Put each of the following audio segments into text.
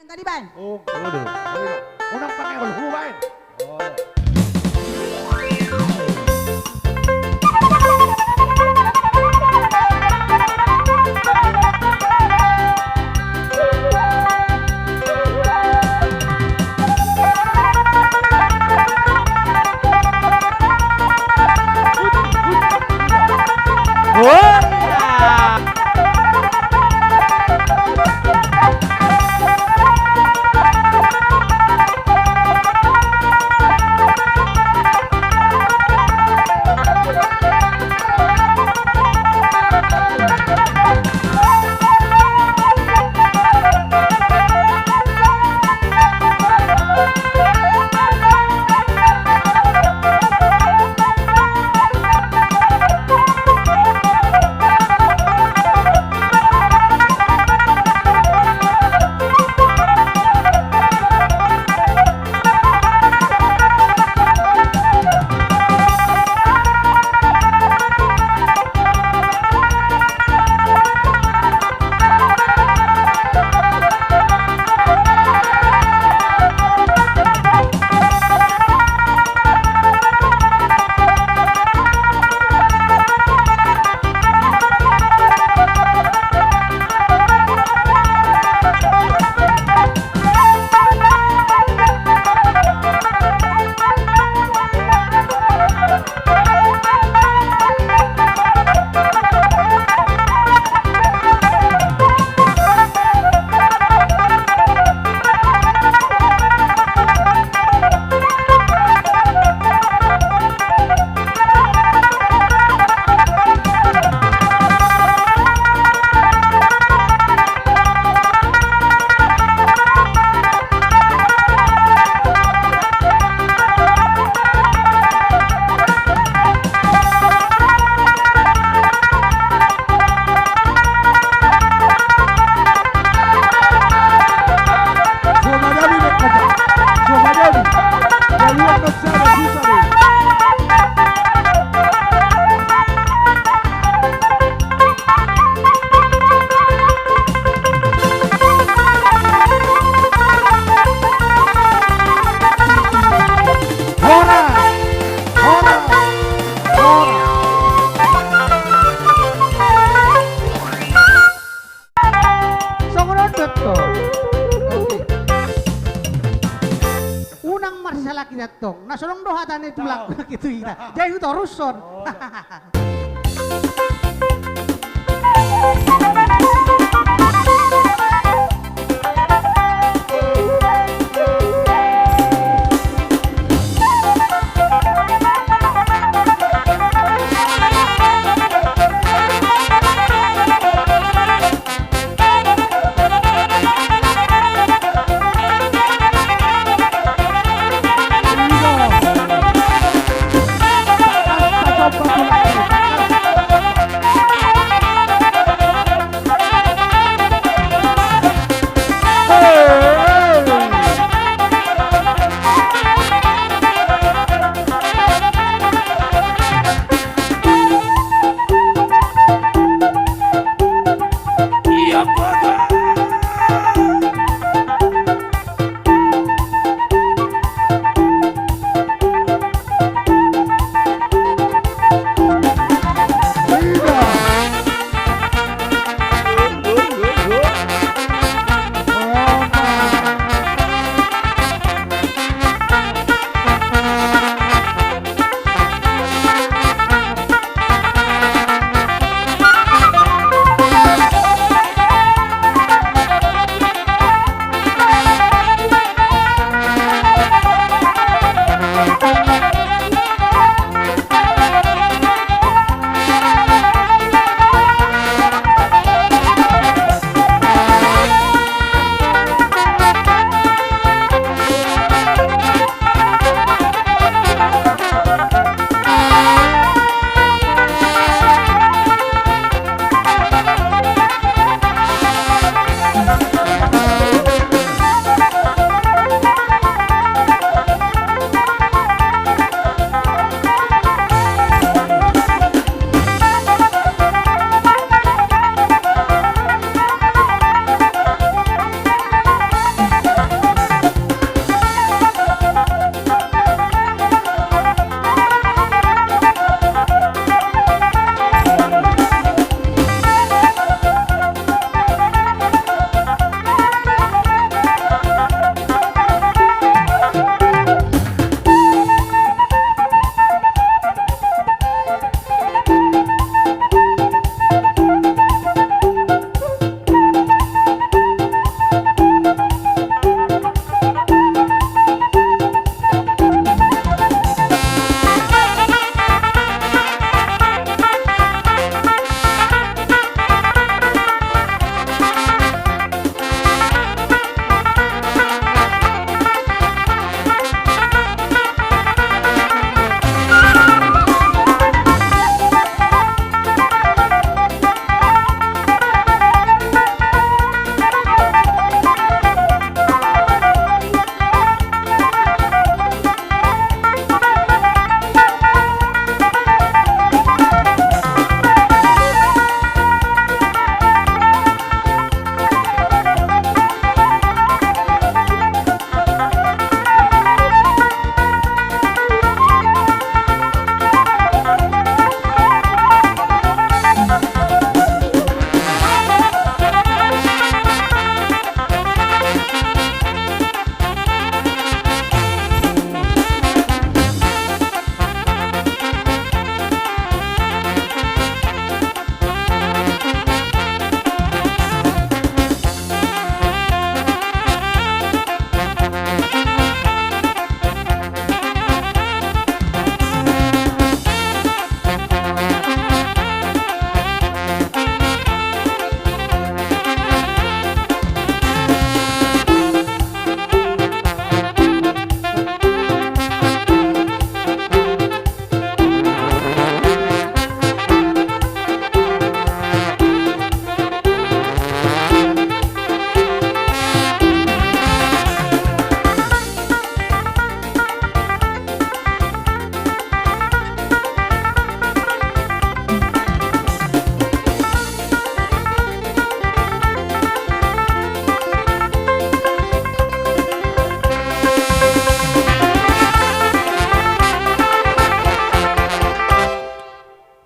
Tadi ban. Oh, udah. Unang pakai kalau bain. Oh. Datong, nah sorong doha tani tulak gitu ina. Jadi itu ruson.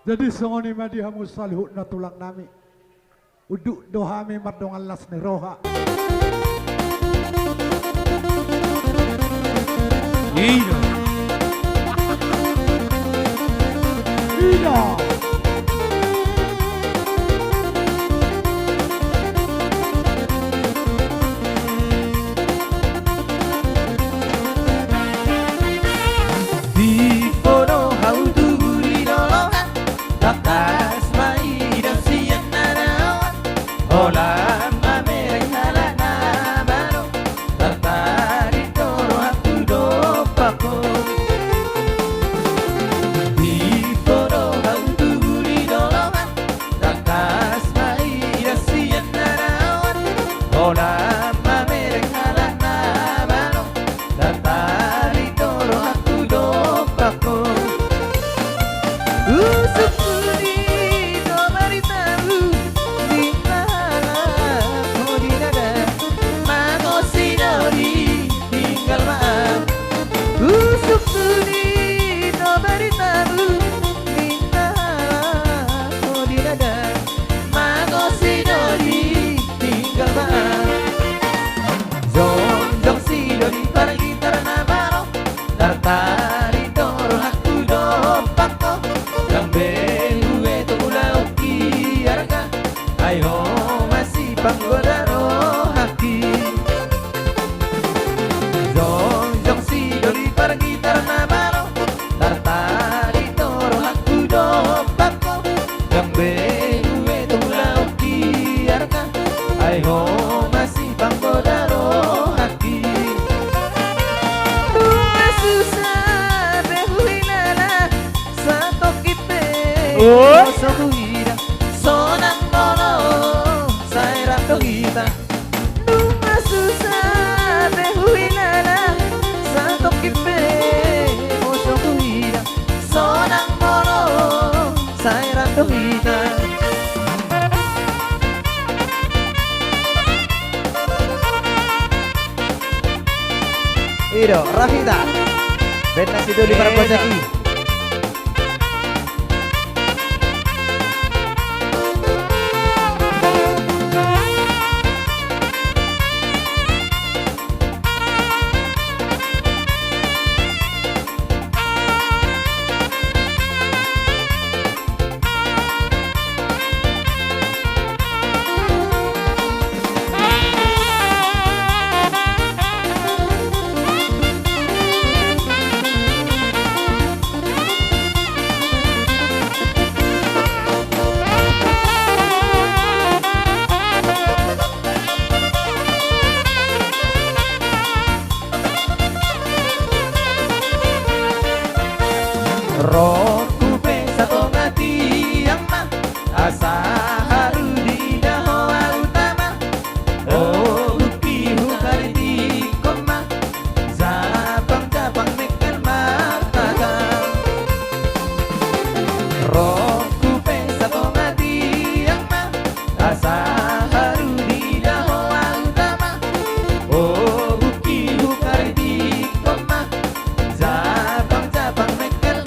Jadi songoni madihamu salihut na tulang nami. Uduk dohami mardongan las ni roha. Iya. Iya. Di fono hautu guri dolongan Takas mai dan siang nanawan Ola mamereng halana bano Tartari toro aku dopako Di fono hautu guri dolongan Takas mai dan siang nanawan Ola mamereng halana bano Tartari toro aku dopako Usukuri no maritaru di mahala kodinada Mago sinori tinggal maaf Usukuri no maritaru di mahala kodinada Mago sinori tinggal maaf Zonjong sinori para gitar na baro Tartari toro aku dopako Gambe gue tulau kiarga Ayo masih panggodaro haki Zonjong si doli para gitar na baro Tartari toro aku dopako Gambe gue tulau kiarga Ayo masih panggodaro haki Susah behuinala Sato kipe Sokuhira Sonang mono Sairang dohita Numa susah behuinala Sato kipe Sokuhira Sonang mono Sairang dohita Iro, Rafita Ben nasi dulu para bocaki Roku pesa tongati yang mah asa haru di dahoa utama Oh uki hukari di koma Zapang-zapang mekel mataga Roku pesa tongati yang mah asa haru di dahoa utama Oh uki hukari di koma Zapang-zapang mekel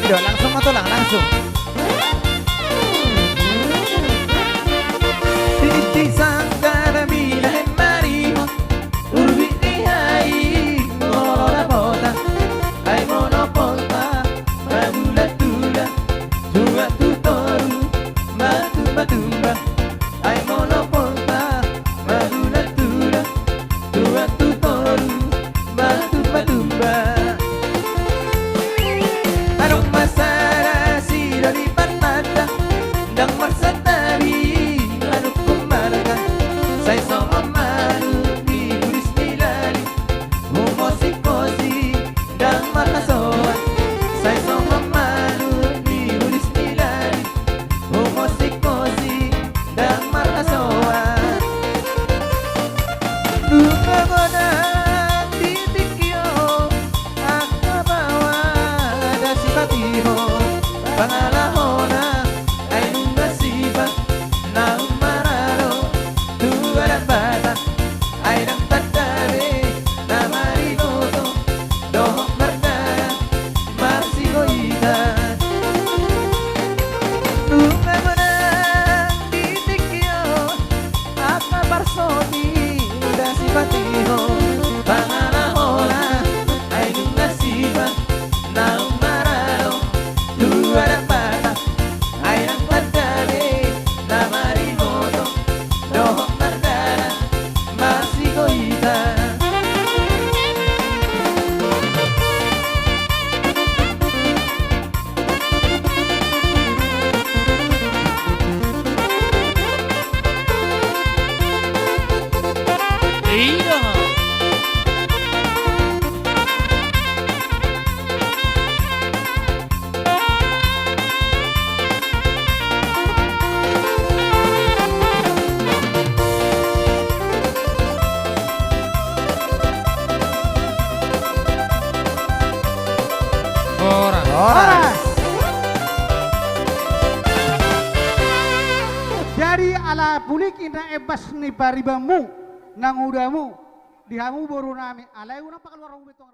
Langsung atau langsung? kina ebas ni paribamu nang udamu dihamu boru nami alay unang pakaluar mo betong